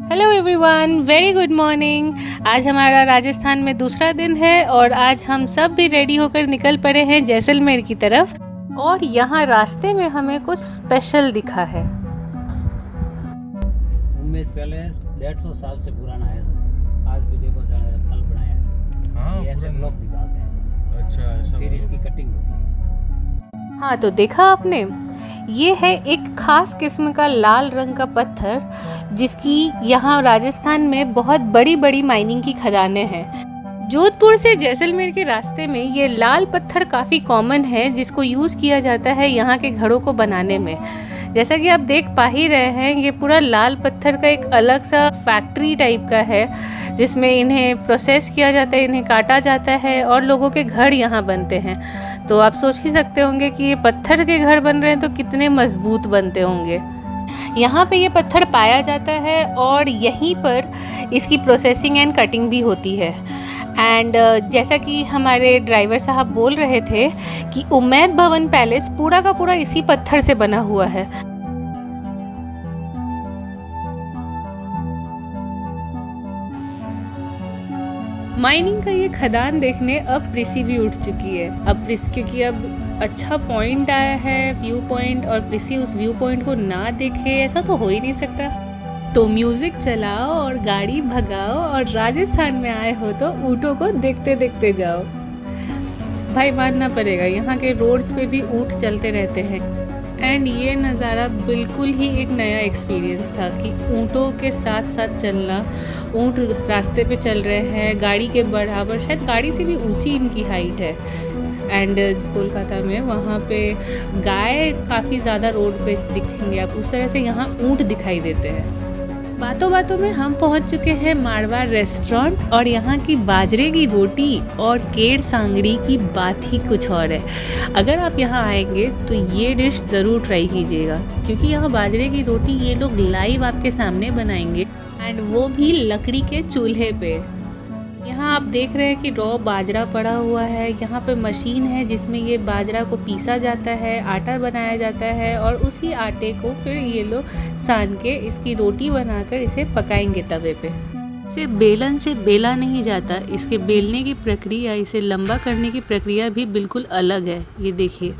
Hello everyone, very good morning. आज हमारा राजस्थान में दूसरा दिन है और आज हम सब भी रेडी होकर निकल पड़े हैं जैसलमेर की तरफ। और यहाँ रास्ते में हमें कुछ स्पेशल दिखा है। उम्मीद पैलेस 150 साल से पुराना है। आज भी देखो कल बनाया है। हाँ, ये ऐसे ब्लॉक दिखाते हैं। अच्छा ऐसा फिर इसकी कटिंग होती है। हाँ, तो देखा आपने, ये है एक खास किस्म का लाल रंग का पत्थर जिसकी यहाँ राजस्थान में बहुत बड़ी बड़ी माइनिंग की खदानें हैं। जोधपुर से जैसलमेर के रास्ते में ये लाल पत्थर काफ़ी कॉमन है जिसको यूज़ किया जाता है यहाँ के घरों को बनाने में। जैसा कि आप देख पा ही रहे हैं, ये पूरा लाल पत्थर का एक अलग सा फैक्ट्री टाइप का है जिसमें इन्हें प्रोसेस किया जाता है, इन्हें काटा जाता है और लोगों के घर यहाँ बनते हैं। तो आप सोच ही सकते होंगे कि ये पत्थर के घर बन रहे हैं तो कितने मजबूत बनते होंगे। यहाँ पे ये पत्थर पाया जाता है और यहीं पर इसकी प्रोसेसिंग एंड कटिंग भी होती है। एंड जैसा कि हमारे ड्राइवर साहब बोल रहे थे कि उम्मैद भवन पैलेस पूरा का पूरा इसी पत्थर से बना हुआ है। माइनिंग का ये खदान देखने अब प्रिसी भी उठ चुकी है। क्योंकि अब अच्छा पॉइंट आया है, व्यू पॉइंट, और प्रिसी उस व्यू पॉइंट को ना देखे ऐसा तो हो ही नहीं सकता। तो म्यूजिक चलाओ और गाड़ी भगाओ और राजस्थान में आए हो तो ऊँटों को देखते देखते जाओ। भाई मानना पड़ेगा, यहाँ के रोड्स पे भी ऊँट चलते रहते हैं। एंड ये नज़ारा बिल्कुल ही एक नया एक्सपीरियंस था कि ऊँटों के साथ साथ चलना। ऊँट रास्ते पे चल रहे हैं गाड़ी के बराबर, शायद गाड़ी से भी ऊंची इनकी हाइट है। एंड कोलकाता में वहाँ पे गाय काफ़ी ज़्यादा रोड पे दिखेंगे आप, उस तरह से यहाँ ऊँट दिखाई देते हैं। बातों बातों में हम पहुँच चुके हैं मारवाड़ रेस्टोरेंट और यहाँ की बाजरे की रोटी और केड़ सांगड़ी की बात ही कुछ और है। अगर आप यहाँ आएंगे तो ये डिश ज़रूर ट्राई कीजिएगा क्योंकि यहाँ बाजरे की रोटी ये लोग लाइव आपके सामने बनाएंगे एंड वो भी लकड़ी के चूल्हे पे। यहाँ आप देख रहे हैं कि रॉ बाजरा पड़ा हुआ है। यहाँ पे मशीन है जिसमें ये बाजरा को पीसा जाता है, आटा बनाया जाता है और उसी आटे को फिर ये लोग सान के इसकी रोटी बनाकर इसे पकाएंगे तवे पे। इसे बेलन से बेला नहीं जाता, इसके बेलने की प्रक्रिया, इसे लंबा करने की प्रक्रिया भी बिल्कुल अलग है। ये देखिए,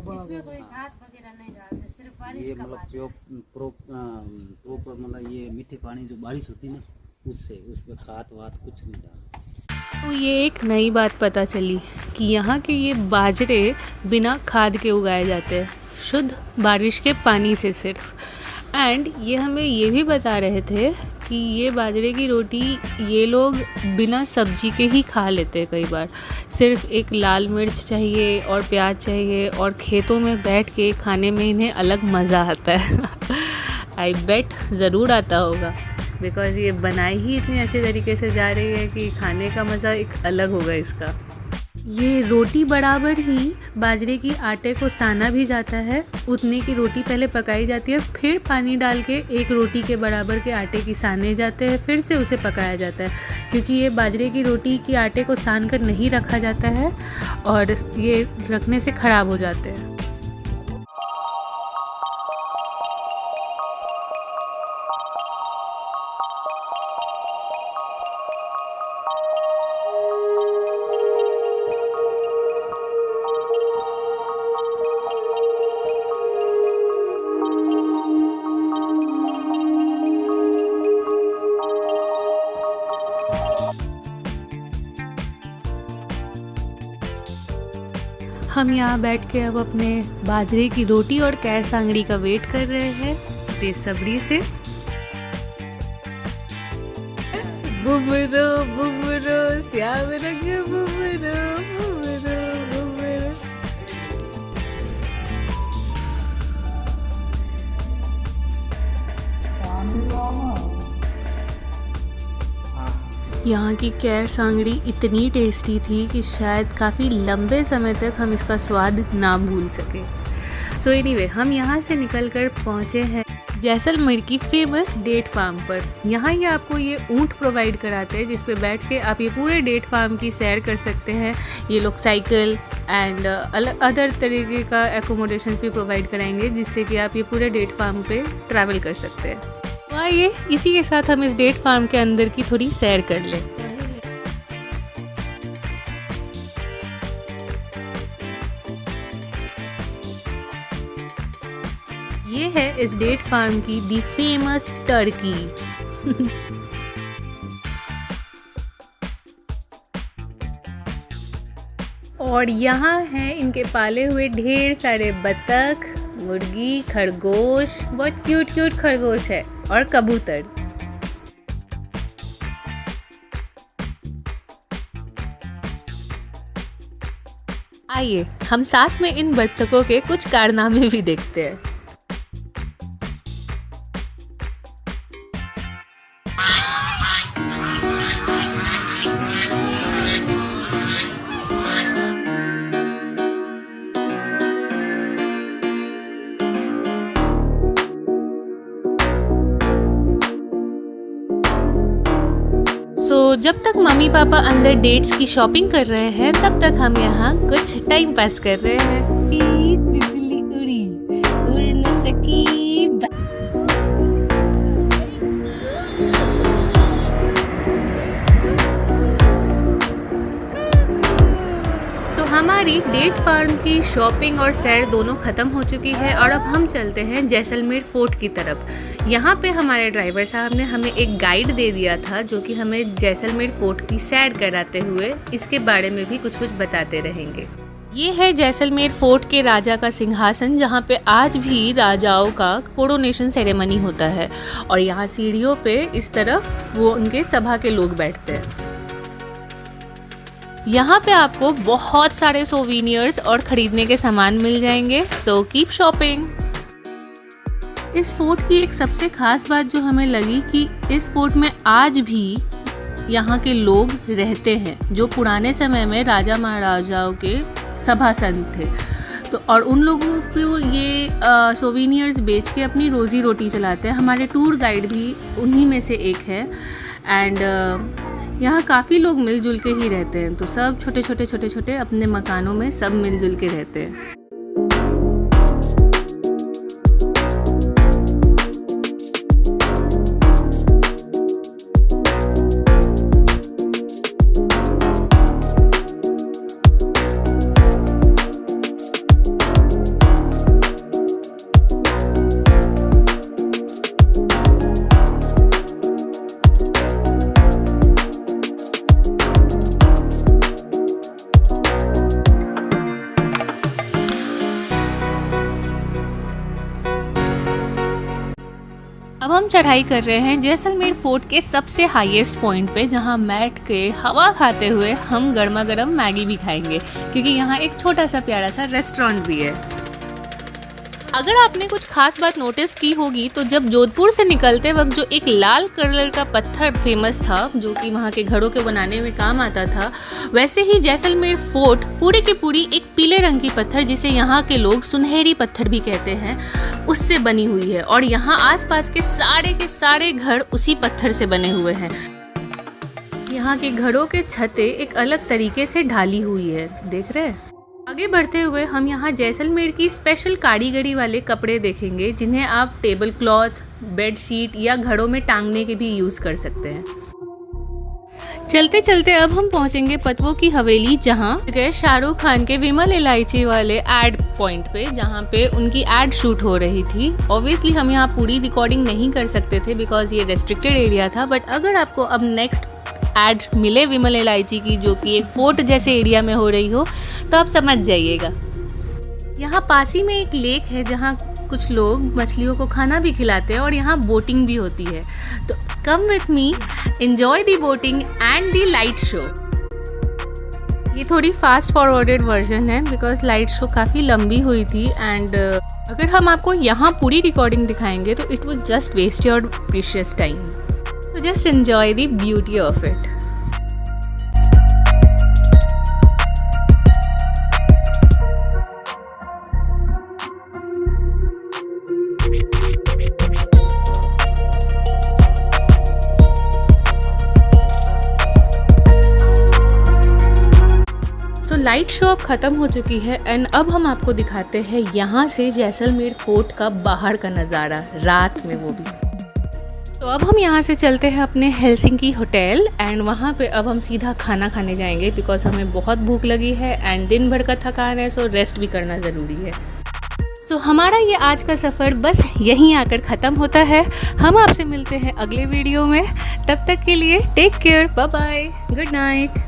इसमें कोई खाद वगैरह नहीं डालते, सिर्फ बारिश ये का मतलब प्रॉपर मतलब ये मीठे पानी जो बारिश होती है ना उसमें खाद वाद कुछ नहीं डालते। तो ये एक नई बात पता चली कि यहाँ के ये बाजरे बिना खाद के उगाए जाते हैं, शुद्ध बारिश के पानी से सिर्फ। एंड ये हमें ये भी बता रहे थे कि ये बाजरे की रोटी ये लोग बिना सब्जी के ही खा लेते हैं। कई बार सिर्फ एक लाल मिर्च चाहिए और प्याज चाहिए और खेतों में बैठ के खाने में इन्हें अलग मज़ा आता है। आई बेट ज़रूर आता होगा बिकॉज़ ये बनाई ही इतनी अच्छे तरीके से जा रही है कि खाने का मज़ा एक अलग होगा इसका। ये रोटी बराबर ही बाजरे की आटे को साना भी जाता है। उतने की रोटी पहले पकाई जाती है, फिर पानी डाल के एक रोटी के बराबर के आटे की साने जाते हैं, फिर से उसे पकाया जाता है क्योंकि ये बाजरे की रोटी के आटे को सान कर नहीं रखा जाता है और ये रखने से ख़राब हो जाते हैं। हम यहाँ बैठ के अब अपने बाजरे की रोटी और कैर सांगड़ी का वेट कर रहे हैं बेसब्री से। बुमरो बुमरो श्याम रंग बुमरो बुमरो बुमरो। यहाँ की कैर सांगड़ी इतनी टेस्टी थी कि शायद काफ़ी लंबे समय तक हम इसका स्वाद ना भूल सके। सो एनीवे, हम यहाँ से निकल कर पहुँचे हैं जैसलमेर की फेमस डेट फार्म पर। यहाँ ये आपको ये ऊँट प्रोवाइड कराते हैं जिस पे बैठ के आप ये पूरे डेट फार्म की सैर कर सकते हैं। ये लोग साइकिल एंड अदर तरीके का एकोमोडेशन भी प्रोवाइड कराएंगे जिससे कि आप ये पूरे डेट फार्म पे ट्रैवल कर सकते हैं। तो आइए इसी के साथ हम इस डेट फार्म के अंदर की थोड़ी सैर कर लें। ये है इस डेट फार्म की दी फेमस टर्की। और यहाँ हैं इनके पाले हुए ढेर सारे बतख, मुर्गी, खरगोश, बहुत क्यूट क्यूट खरगोश है, और कबूतर। आइए हम साथ में इन बत्तखों के कुछ कारनामे भी देखते हैं। जब तक मम्मी पापा अंदर डेट्स की शॉपिंग कर रहे हैं तब तक हम यहाँ कुछ टाइम पास कर रहे हैं। तितली उड़ी, उड़ न सकी। हमारी डेट फार्म की शॉपिंग और सैर दोनों ख़त्म हो चुकी है और अब हम चलते हैं जैसलमेर फोर्ट की तरफ। यहाँ पे हमारे ड्राइवर साहब ने हमें एक गाइड दे दिया था जो कि हमें जैसलमेर फोर्ट की सैर कराते हुए इसके बारे में भी कुछ कुछ बताते रहेंगे। ये है जैसलमेर फोर्ट के राजा का सिंहासन जहाँ पे आज भी राजाओं का कोरोनेशन सेरेमनी होता है और यहाँ सीढ़ियों पे इस तरफ वो उनके सभा के लोग बैठते हैं। यहाँ पे आपको बहुत सारे सोवीनियर्स और खरीदने के सामान मिल जाएंगे, सो कीप शॉपिंग। इस फोर्ट की एक सबसे खास बात जो हमें लगी कि इस फोर्ट में आज भी यहाँ के लोग रहते हैं जो पुराने समय में राजा महाराजाओं के सभासद थे। तो और उन लोगों को ये सोवीनियर्स बेच के अपनी रोजी रोटी चलाते हैं। हमारे टूर गाइड भी उन्हीं में से एक है एंड यहाँ काफ़ी लोग मिलजुल के ही रहते हैं। तो सब छोटे छोटे अपने मकानों में सब मिलजुल के रहते हैं। अब हम चढ़ाई कर रहे हैं जैसलमेर फोर्ट के सबसे हाईएस्ट पॉइंट पे जहां बैठ के हवा खाते हुए हम गर्मा गर्म मैगी भी खाएंगे क्योंकि यहाँ एक छोटा सा प्यारा सा रेस्टोरेंट भी है। अगर आपने कुछ खास बात नोटिस की होगी तो जब जोधपुर से निकलते वक्त जो एक लाल कलर का पत्थर फेमस था जो कि वहाँ के घरों के बनाने में काम आता था, वैसे ही जैसलमेर फोर्ट पूरी की पूरी एक पीले रंग की पत्थर जिसे यहाँ के लोग सुनहरी पत्थर भी कहते हैं उससे बनी हुई है और यहाँ आसपास के सारे घर उसी पत्थर से बने हुए हैं। यहाँ के घरों के छतें एक अलग तरीके से ढाली हुई है, देख रहे हैं। आगे बढ़ते हुए हम यहाँ जैसलमेर की स्पेशल कारीगरी वाले कपड़े देखेंगे जिन्हें आप टेबल क्लॉथ, बेडशीट या घरों में टांगने के भी यूज़ कर सकते हैं। चलते चलते अब हम पहुँचेंगे पतवों की हवेली जहाँ शाहरुख खान के विमल इलायची वाले एड पॉइंट पे जहाँ पे उनकी एड शूट हो रही थी। ऑब्वियसली हम यहाँ पूरी रिकॉर्डिंग नहीं कर सकते थे बिकॉज ये रेस्ट्रिक्टेड एरिया था, बट अगर आपको अब नेक्स्ट एड मिले विमल इलायची की जो कि एक फोर्ट जैसे एरिया में हो रही हो तो आप समझ जाइएगा। यहाँ पास ही में एक लेक है जहाँ कुछ लोग मछलियों को खाना भी खिलाते हैं और यहाँ बोटिंग भी होती है। तो come with me, enjoy the boating and the light show. ये थोड़ी फास्ट फॉरवर्डेड वर्जन है बिकॉज लाइट शो काफ़ी लंबी हुई थी एंड अगर हम आपको यहाँ पूरी रिकॉर्डिंग दिखाएंगे तो it would just waste your precious time. So just enjoy the beauty of it. Light show अब ख़त्म हो चुकी है एंड अब हम आपको दिखाते हैं यहाँ से जैसलमेर फोर्ट का बाहर का नज़ारा, रात में वो भी। तो अब हम यहाँ से चलते हैं अपने हेलसिंकी होटल एंड वहाँ पे अब हम सीधा खाना खाने जाएंगे बिकॉज हमें बहुत भूख लगी है एंड दिन भर का थकान है, सो रेस्ट भी करना ज़रूरी है। सो हमारा ये आज का सफ़र बस यहीं आकर ख़त्म होता है। हम आपसे मिलते हैं अगले वीडियो में, तब तक के लिए take care, bye bye, good night.